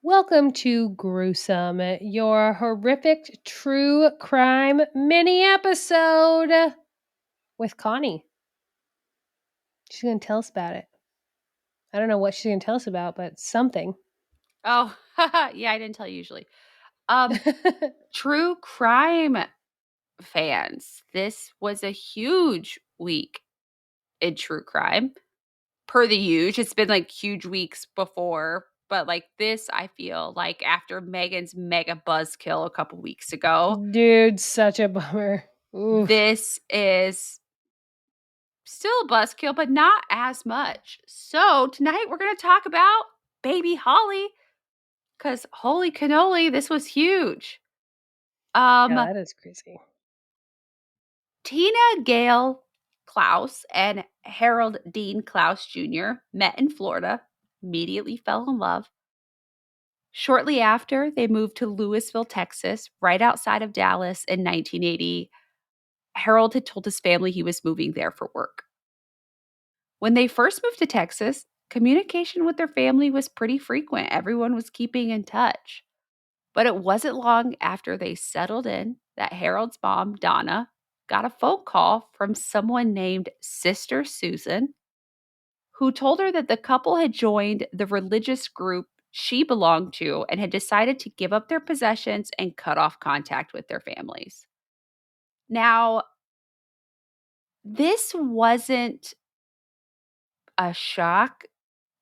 Welcome to Gruesome, your horrific true crime mini episode with Connie. She's going to tell us about it. I don't know what she's going to tell us about, but something. Oh, yeah, I didn't tell you usually. True crime fans, this was a huge week in true crime. Per the huge, it's been like huge weeks before, but like this, I feel like after Megan's mega buzzkill a couple weeks ago, Dude, such a bummer. Oof. this is still a buzzkill, but not as much. So tonight we're going to talk about baby Holly because holy cannoli, this was huge. Yeah, that is crazy. Tina, Gail, Clouse, and Harold Dean Clouse Jr. met in Florida, immediately fell in love. Shortly after, they moved to Lewisville, Texas, right outside of Dallas in 1980. Harold had told his family he was moving there for work. When they first moved to Texas, communication with their family was pretty frequent. Everyone was keeping in touch. But it wasn't long after they settled in that Harold's mom, Donna, got a phone call from someone named Sister Susan, who told her that the couple had joined the religious group she belonged to and had decided to give up their possessions and cut off contact with their families. Now, this wasn't a shock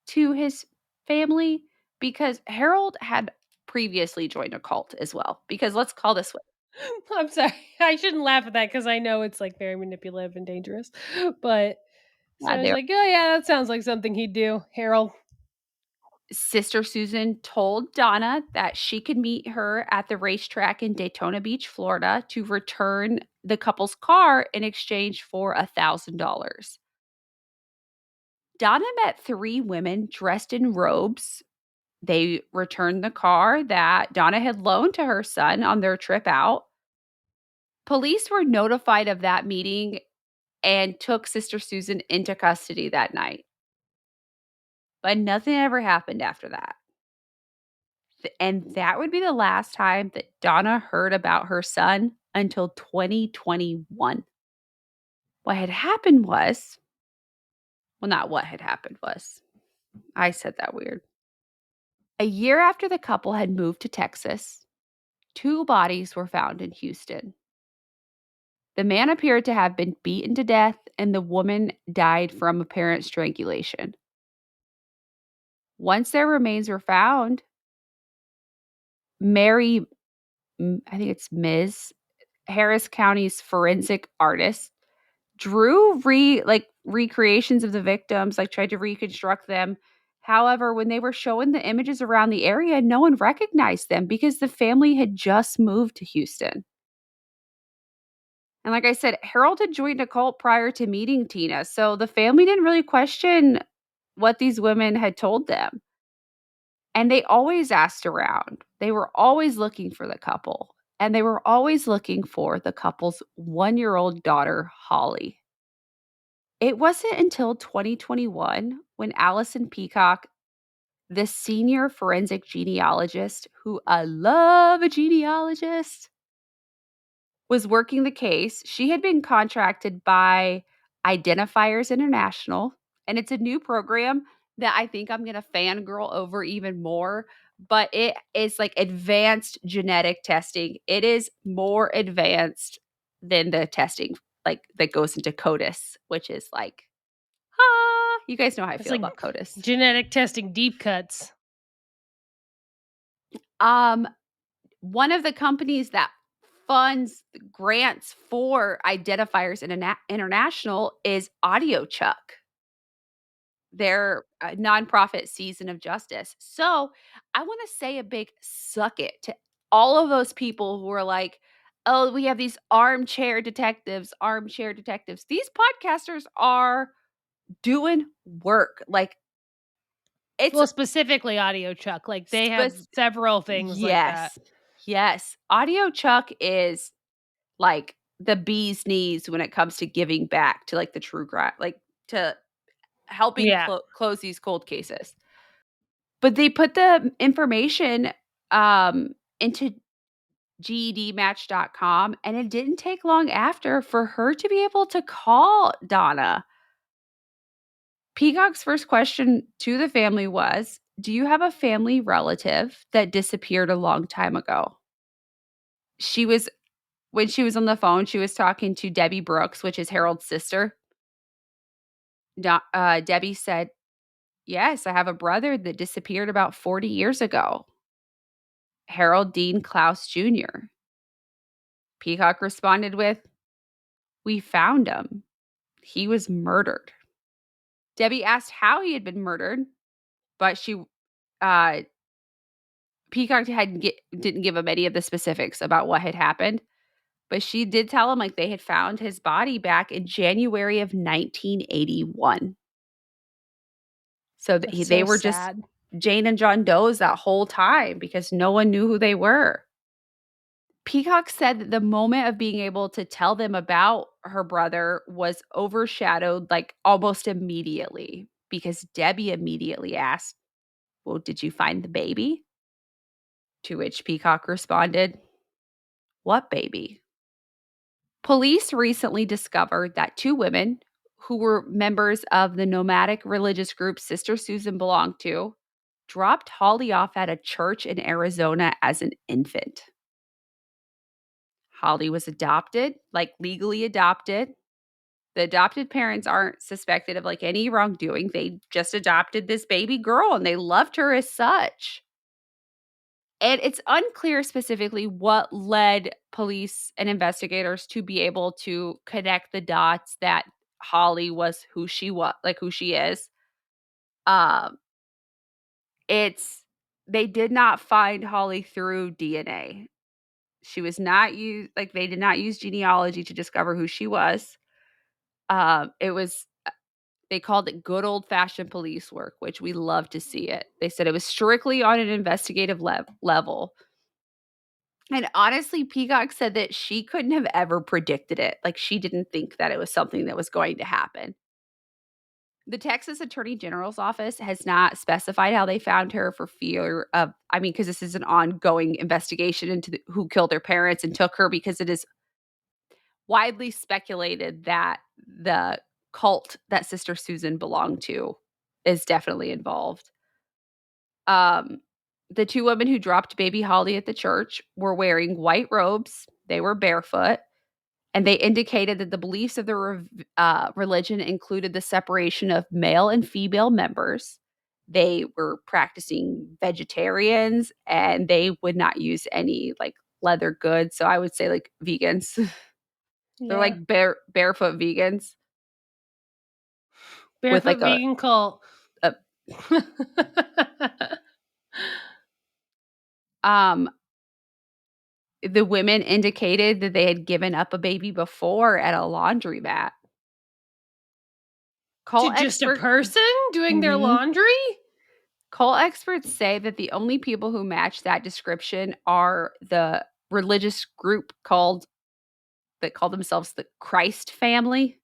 to his family because Harold had previously joined a cult as well. Because let's call this I'm sorry. I shouldn't laugh at that because I know it's like very manipulative and dangerous. But so I was there. like, oh, yeah, that sounds like something he'd do, Harold. Sister Susan told Donna that she could meet her at the racetrack in Daytona Beach, Florida, to return the couple's car in exchange for $1,000. Donna met three women dressed in robes. They returned the car that Donna had loaned to her son on their trip out. Police were notified of that meeting and took Sister Susan into custody that night. But nothing ever happened after that. And that would be the last time that Donna heard about her son until 2021. What had happened was, well, not what had happened was, I said that weird. A year after the couple had moved to Texas, two bodies were found in Houston. The man appeared to have been beaten to death, and the woman died from apparent strangulation. Once their remains were found, Mary, I think it's Ms. Harris County's forensic artist, drew recreations of the victims, like tried to reconstruct them. However, when they were showing the images around the area, no one recognized them because the family had just moved to Houston. And like I said, Harold had joined a cult prior to meeting Tina, so the family didn't really question what these women had told them. And they always asked around. They were always looking for the couple, and they were always looking for the couple's 1-year-old daughter, Holly. It wasn't until 2021 when Allison Peacock, the senior forensic genealogist, who I love a genealogist, was working the case. She had been contracted by Identifiers International, and it's a new program that I think I'm going to fangirl over even more. But it is like advanced genetic testing. It is more advanced than the testing like that goes into CODIS, which is like, you guys know how I It's feel like about CODIS. genetic testing deep cuts. One of the companies that funds grants for Identifiers International is AudioChuck. Their nonprofit Season of Justice. So I want to say a big suck it to all of those people who are like, oh, we have these armchair detectives. These podcasters are doing work. Like it's Well, specifically Audio Chuck. Like they have several things like that. yes. Yes. AudioChuck is like the bee's knees when it comes to giving back to like the true crime, like to helping Yeah. close these cold cases. But they put the information, into GEDmatch.com, and it didn't take long after for her to be able to call Donna. Peacock's first question to the family was, "Do you have a family relative that disappeared a long time ago?" She was When she was on the phone, she was talking to Debbie Brooks, which is Harold's sister. Debbie said, "Yes, I have a brother that disappeared about 40 years ago, Harold Dean Clouse Jr." Peacock responded with, "We found him. He was murdered." Debbie asked how he had been murdered, but uh, Peacock didn't give him any of the specifics about what had happened. But she did tell him, like, they had found his body back in January of 1981. So That's they so were just sad. Jane and John Doe's that whole time because no one knew who they were. Peacock said that the moment of being able to tell them about her brother was overshadowed, like, almost immediately because Debbie immediately asked, "Well, did you find the baby?" To which Peacock responded, "What baby?" Police recently discovered that two women who were members of the nomadic religious group Sister Susan belonged to dropped Holly off at a church in Arizona as an infant. Holly was adopted, like legally adopted. The adopted parents aren't suspected of like any wrongdoing. They just adopted this baby girl and they loved her as such. And it's unclear specifically what led police and investigators to be able to connect the dots that Holly was who she was, like who she is. Um, it's They did not find Holly through DNA. She was not used, like they did not use genealogy to discover who she was. It was They called it good old fashioned police work, which we love to see it. They said it was strictly on an investigative level. And honestly, Peacock said that she couldn't have ever predicted it. Like, she didn't think that it was something that was going to happen. The Texas Attorney General's office has not specified how they found her for fear of, I mean, because this is an ongoing investigation into who killed their parents and took her, because it is widely speculated that the cult that Sister Susan belonged to is definitely involved. Um, the two women who dropped baby Holly at the church were wearing white robes. They were barefoot, and they indicated that the beliefs of the religion included the separation of male and female members. They were practicing vegetarians, and they would not use any like leather goods. So I would say like vegans. They're Yeah. like barefoot vegans with Barefoot like vegan cult. a um the women indicated that they had given up a baby before at a laundromat. To Cult just a expert person doing their Mhm. laundry? Cult experts say that the only people who match that description are the religious group that call themselves the Christ family.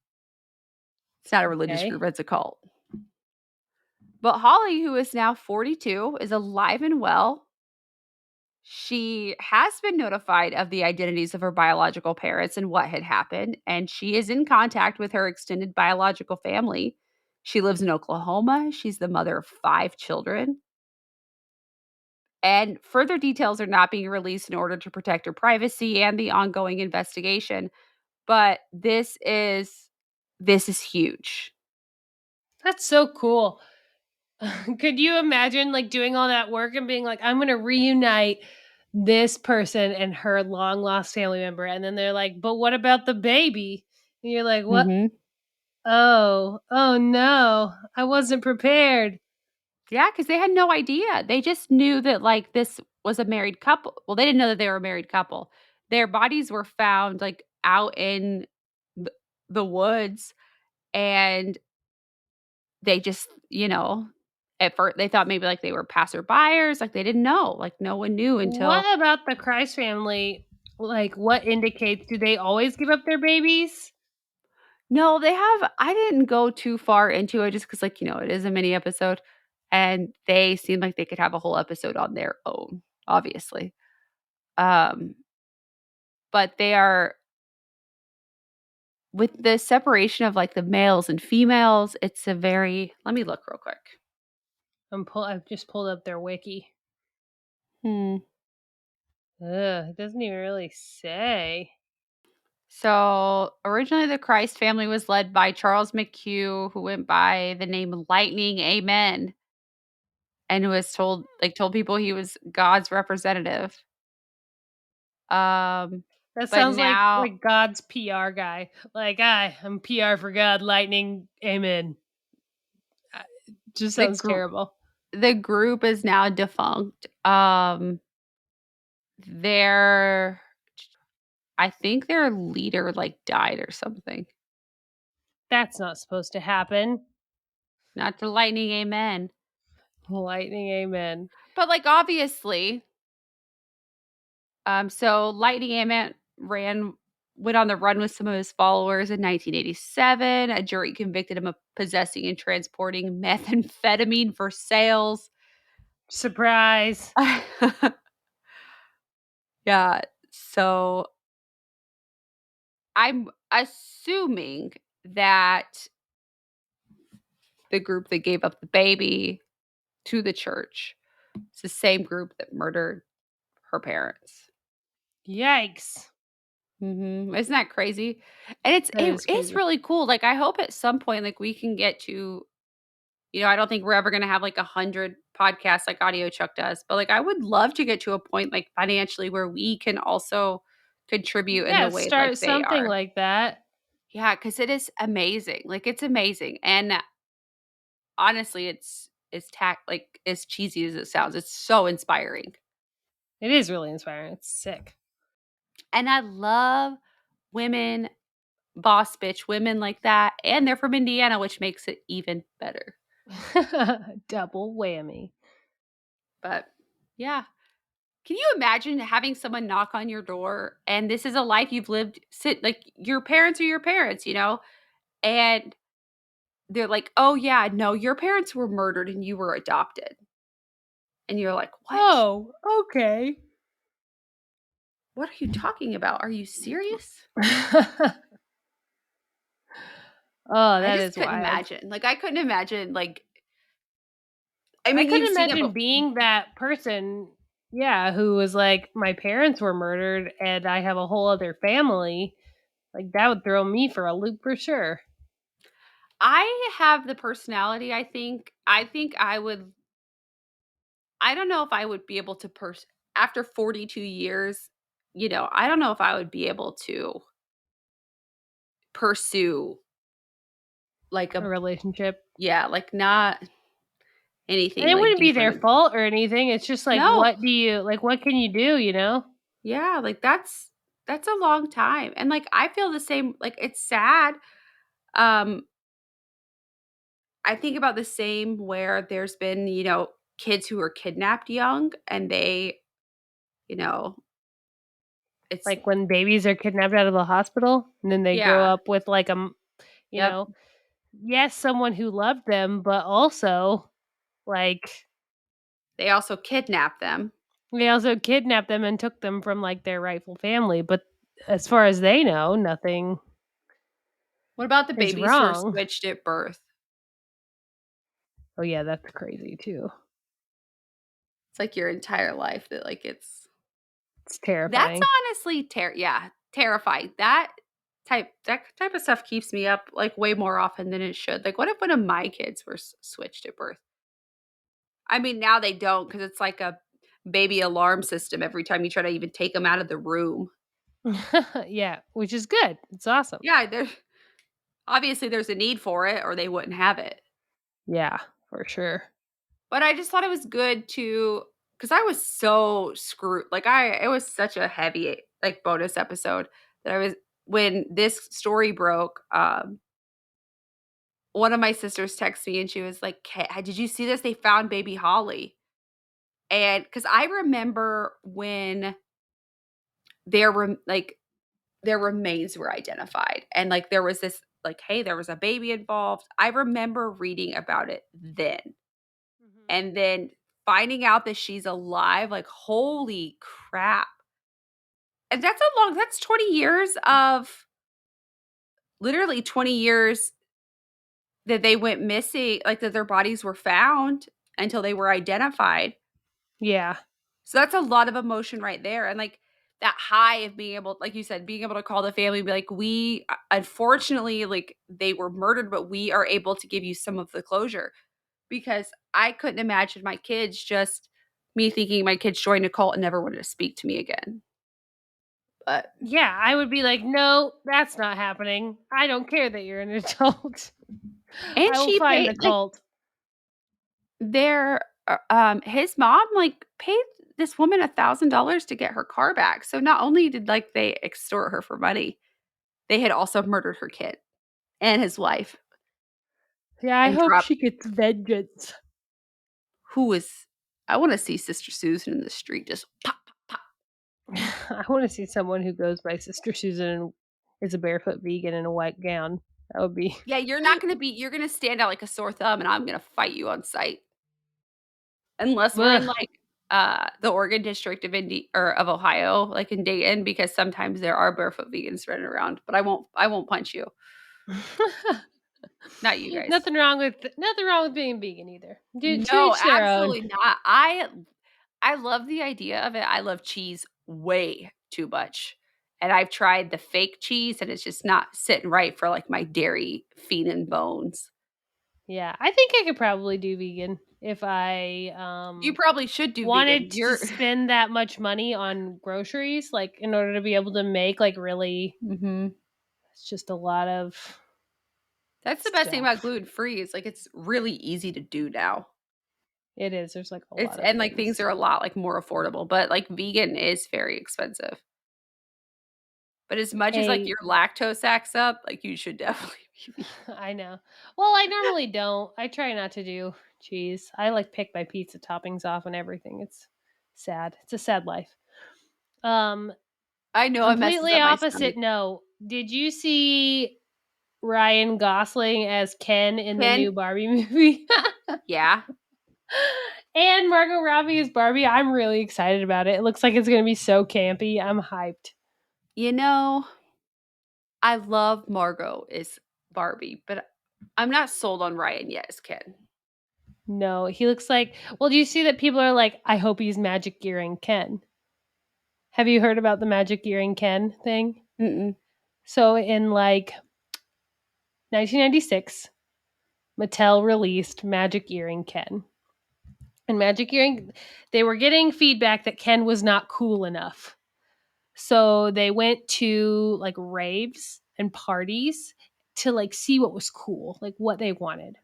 It's not a religious Okay. group, it's a cult. But Holly, who is now 42, is alive and well. She has been notified of the identities of her biological parents and what had happened, and she is in contact with her extended biological family. She lives in Oklahoma. She's the mother of 5 children. And further details are not being released in order to protect her privacy and the ongoing investigation. But this is huge. That's so cool. Could you imagine like doing all that work and being like, I'm going to reunite this person and her long lost family member? And then they're like, but what about the baby? And you're like, what? Mhm. Oh no, I wasn't prepared. Yeah, because they had no idea. They just knew that, like, this was a married couple. Well, they didn't know that they were a married couple. Their bodies were found, like, out in th the woods, and they just, at first they thought maybe, like, they were passerbyers, like, they didn't know. Like, no one knew until What about the Christ family? Like, what indicates, do they always give up their babies? No, I didn't go too far into it just because, like, it is a mini episode. and they seem like they could have a whole episode on their own, obviously. Um, but they are with the separation of like the males and females, it's a very let me look real quick. I've just pulled up their wiki. Hmm. Ugh, it doesn't even really say. So originally the Christ family was led by Charles McHugh, who went by the name Lightning Amen, and who was told people he was God's representative. Um, That but sounds now like God's PR guy. Like, I'm PR for God, lightning, amen. Just the sounds terrible. the group is now defunct. Their I think their leader like died or something. That's not supposed to happen. Not to Lightning Amen. Lightning, amen. But like obviously, so Lightning Amen went on the run with some of his followers in 1987. A jury convicted him of possessing and transporting methamphetamine for sales. Surprise. Yeah. So I'm assuming that the group that gave up the baby to the church is the same group that murdered her parents. Yikes. Isn't that crazy? And That is it's crazy. really cool. Like I hope at some point, like we can get to, I don't think we're ever gonna have like 100 podcasts like Audio Chuck does, but like I would love to get to a point like financially where we can also contribute in the Yeah, way start like they something are. like that. Yeah, because it is amazing. Like it's amazing. And honestly, like as cheesy as it sounds, it's so inspiring. It is really inspiring. It's sick. And I love women, boss bitch women like that. And they're from Indiana, which makes it even better. Double whammy. But yeah. Can you imagine having someone knock on your door and this is a life you've lived like your parents are your parents, and they're like, "Oh yeah, no, your parents were murdered and you were adopted." And you're like, "What? Oh, okay. What are you talking about? Are you serious?" Oh, I that just is couldn't wild. imagine. Like I couldn't imagine like I I mean, you've couldn't seen it imagine before. being that person, yeah, who was like, my parents were murdered and I have a whole other family. Like, that would throw me for a loop for sure. I have the personality, I think. I think I don't know if I would be able to after 42 years, I don't know if I would be able to pursue like A a relationship. yeah, like not And anything it like wouldn't be deeper their than fault or anything. It's just like, no. what can you do, you know? Yeah, like that's a long time. And like I feel the same, like it's sad. Um I think about the same where there's been, kids who were kidnapped young and they, you know, it's Like when babies are kidnapped out of the hospital and then they grow yeah. up with like you Yep. know, yes, someone who loved them, but also like They also kidnap them. they also kidnapped them and took them from like their rightful family. But as far as they know, nothing What about the is babies who are wrong. switched at birth? Oh yeah, that's crazy too. It's like your entire life that like It's that's terrifying. honestly terrifying. That type of stuff keeps me up like way more often than it should. Like what if one of my kids were switched at birth? I mean, now they don't because it's like a baby alarm system every time you try to even take them out of the room. Yeah, which is good. It's awesome. Yeah, there's a need for it or they wouldn't have it. Yeah, for sure. But I just thought it was good to because I was so screwed. Like it was such a heavy like bonus episode that I was when this story broke. One of my sisters texted me and she was like, Did you see this? They found baby Holly." And because I remember when there were like their remains were identified and like there was this like, hey, there was a baby involved. I remember reading about it then. and then finding out that she's alive, like, holy crap. And that's 20 years of literally 20 years that they went missing, like, that their bodies were found until they were identified. Yeah. So that's a lot of emotion right there, and, like, that high of being able, like you said, being able to call the family and be like, "We unfortunately, like, they were murdered, but we are able to give you some of the closure." Because I couldn't imagine my kids just me thinking my kids joined a cult and never wanted to speak to me again. But Yeah, I would be like, "No, that's not happening. I don't care that you're an adult. and I will she find the paid, like, cult." their his mom, like, paid this woman $1,000 to get her car back. So not only did, like, they extort her for money, they had also murdered her kid and his wife Yeah, I and hope dropped she gets vengeance. who was I wanna see Sister Susan in the street just pop, pop. I wanna see someone who goes by Sister Susan and is a barefoot vegan in a white gown. That would be Yeah, you're gonna stand out like a sore thumb, and I'm gonna fight you on sight. Unless we're in, ugh. like, the Oregon district of or of Ohio, like in Dayton, because sometimes there are barefoot vegans running around, but I won't punch you. Not you guys. Nothing wrong with being vegan either. To No, each their own. absolutely not. I love the idea of it. I love cheese way too much. And I've tried the fake cheese, and it's just not sitting right for, like, my dairy fiending bones. Yeah, I think I could probably do vegan if I You probably should do vegan. wanted to spend that much money on groceries, like in order to be able to make like really Mhm. it's just a lot of That's the best thing about stuff. gluten-free is, like, it's really easy to do now. It is. There's like a It's lot of and, like, things things. are a lot, like, more affordable, but, like, vegan is very expensive. But as much as, like, A your lactose acts up, like, you should definitely be I know. Well, I normally don't. I try not to do cheese. I like pick my pizza toppings off and everything. It's sad. It's a sad life. Um I know it messes Completely up my opposite stomach. note. Did you see Ryan Gosling as Ken in the Ken? new Barbie movie? Yeah. And Margot Robbie as Barbie. I'm really excited about it. It looks like it's going to be so campy. I'm hyped. You know, I love Margot as Barbie, but I'm not sold on Ryan yet as Ken. No, he looks like. Well, do you see that people are like, I hope he's magic gearing Ken? Have you heard about the magic gearing Ken thing? Mm-mm. So in like 1996, Mattel released Magic Earring Ken. And Magic Earring, they were getting feedback that Ken was not cool enough. So they went to like raves and parties to like see what was cool, like what they wanted.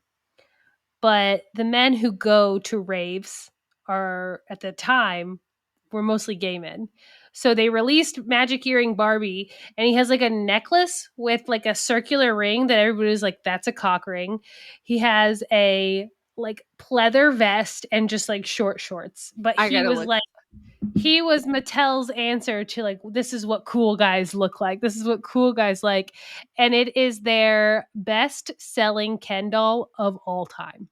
But the men who go to raves are at the time were mostly gay men. So they released Magic Earring Barbie, and he has like a necklace with like a circular ring that everybody was like, that's a cock ring. He has a like pleather vest and just like short shorts. But I gotta look. he was Mattel's answer to like, this is what cool guys look like. This is what cool guys like. And it is their best selling Ken doll of all time.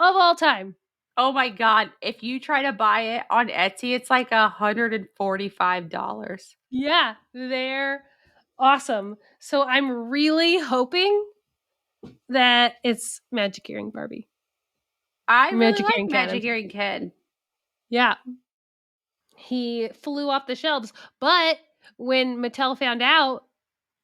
Of all time. Oh my god, if you try to buy it on Etsy, it's like $145. Yeah, they're awesome. So I'm really hoping that it's Magic Earring Barbie. I really Magic like Earring Ken. Magic Earring Ken. Yeah, he flew off the shelves. But when Mattel found out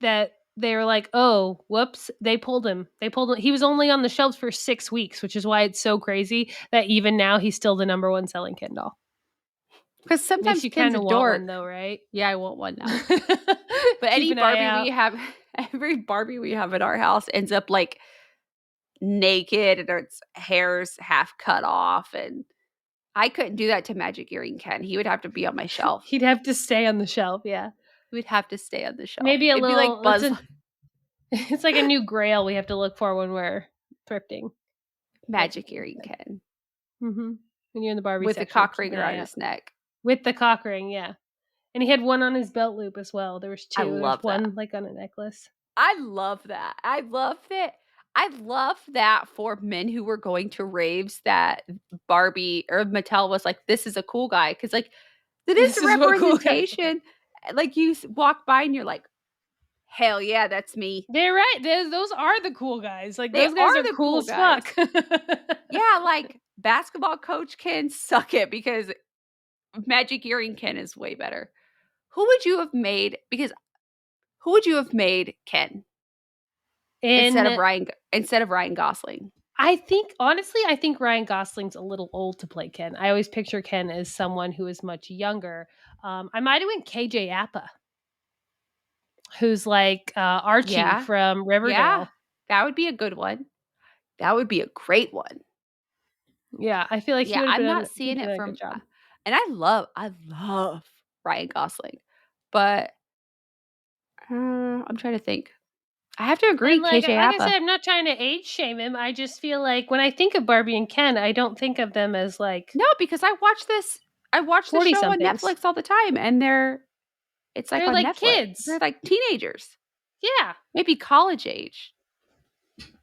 that they were like, oh, whoops, they pulled him. They pulled him. He was only on the shelves for 6 weeks, which is why it's so crazy that even now he's still the number one selling Ken doll. Because Makes sometimes you Ken's kind a of want dork. one though, right? Yeah, I want one now. But Keep any an eye Barbie we out. have every Barbie we have in our house ends up, like, naked and its hair's half cut off, and I couldn't do that to Magic Earring Ken. He would have to be on my shelf. He'd have to stay on the shelf. Yeah. He would have to stay on the shelf. Maybe a It'd be like little. Buzz It's like a new grail we have to look for when we're thrifting. Magic Earring Ken Mm-hmm. When you're in the Barbie with the section, cock keep ring an around eye out. his neck. With the cock ring, yeah. And he had one on his belt loop as well. There was I two. There's love that. one like on a necklace. I love that. I love that. I love that for men who were going to raves that Barbie or Mattel was like, "This is a cool guy," because like, that is This a is what cool guys are. representation. Like, you walk by and you're like, "Hell yeah, that's me." They're right. Those are the cool guys. Like, They those guys are are the cool cool as guys. fuck. Yeah, like, basketball coach Ken, suck it because Magic Earring Ken is way better. Who would you have made because who would you have made Ken In instead of Ryan Gosling? I think honestly, I think Ryan Gosling's a little old to play Ken. I always picture Ken as someone who is much younger. I might have went KJ Appa, who's like Archie Yeah. from Yeah. Riverdale. That would be a good one. That would be a great one. Yeah, I feel like he Yeah, would have I'm been not he would seeing have it done a good from job. and I love Ryan Gosling, but, I'm trying to think. I have to agree, And KJ like I said, Apa. I'm not trying to age shame him. I just feel like when I think of Barbie and Ken, I don't think of them as like No, because I watch this 40 show on somethings. Netflix all the time, and it's, like, They're on like Netflix. kids. They're, like, teenagers, Yeah. maybe college age.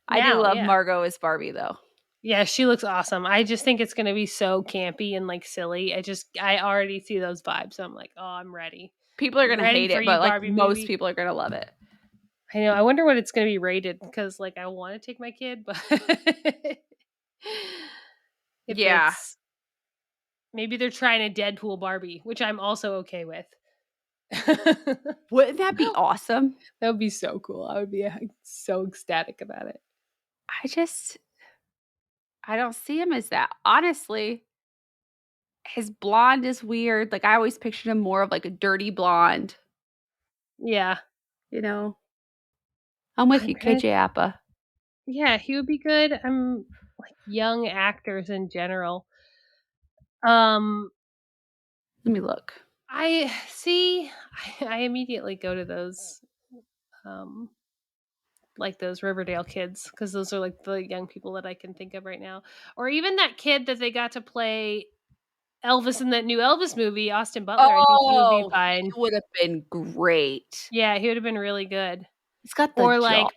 I do Now, love yeah. Margot as Barbie, though. Yeah, she looks awesome. I just think it's gonna be so campy and like silly. I already see those vibes. So I'm like, oh, I'm ready. People are gonna Ready hate for it, you, but, like, Barbie most movie. people are gonna love it. I know. I wonder what it's gonna be rated because like I want to take my kid, but if Yeah. it's maybe they're trying to Deadpool Barbie, which I'm also okay with. That Wouldn't that be awesome? would be so cool. I would be so ecstatic about it. I just I don't see him as that. Honestly, his blonde is weird. Like, I always pictured him more of, like, a dirty blonde, Yeah. you know? I'm with I'm you, trying to KJ Apa. yeah, he would be good. I'm like young actors in general. Um Let me look. I see. I immediately go to those, um, like those Riverdale kids, because those are like the young people that I can think of right now. Or even that kid that they got to play Elvis in that new Elvis movie, Austin Butler. I think he would be Oh, he fine. would have been great. Yeah, he would have been really good. He's got the Or jaw. like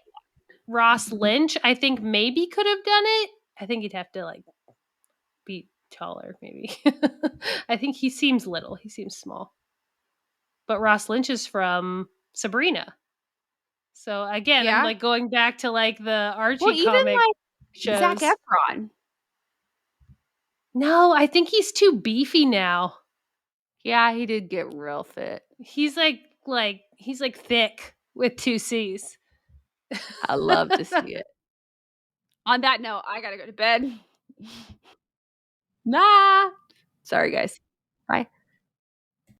Ross Lynch, I think maybe could have done it. I think he'd have to like be taller, maybe. I think he seems little. He seems small. But Ross Lynch is from Sabrina. So again, I'm Yeah. like going back to like the Well, Archie even, comic like, Zac shows. Efron. No, I think he's too beefy now. Yeah, he did get real fit. He's like he's like thick with two C's. I love to see it. On that note, I gotta go to bed. Nah. Sorry, guys. Bye.